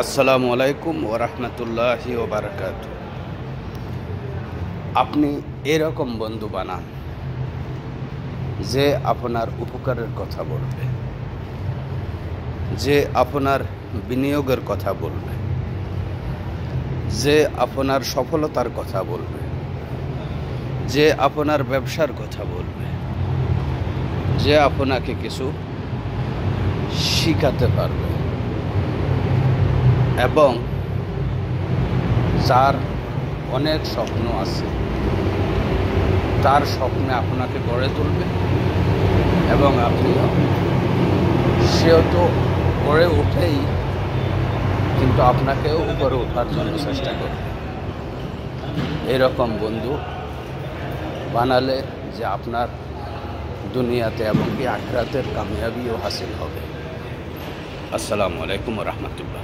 আসসালামু আলাইকুম ওয়া রাহমাতুল্লাহি ওয়া বারাকাতুহু। আপনি এরকম বন্ধু বানান যে আপনার উপকারের কথা বলবে, যে আপনার বিনিয়োগের কথা বলবে, যে আপনার সফলতার কথা বলবে, যে আপনার ব্যবসার কথা বলবে, যে আপনাকে কিছু শিখাতে পারবে এবং যার অনেক স্বপ্ন আছে, তার স্বপ্নে আপনাকে গড়ে তুলবে এবং আপনিও সেও তো গড়ে উঠেই, কিন্তু আপনাকেও উপরে ওঠার জন্য চেষ্টা করবে। এরকম বন্ধু বানালে যে আপনার দুনিয়াতে এবং কি আখিরাতের কামিয়াবিও হাসিল হবে। আসসালামু আলাইকুম ওয়া রাহমাতুল্লাহ।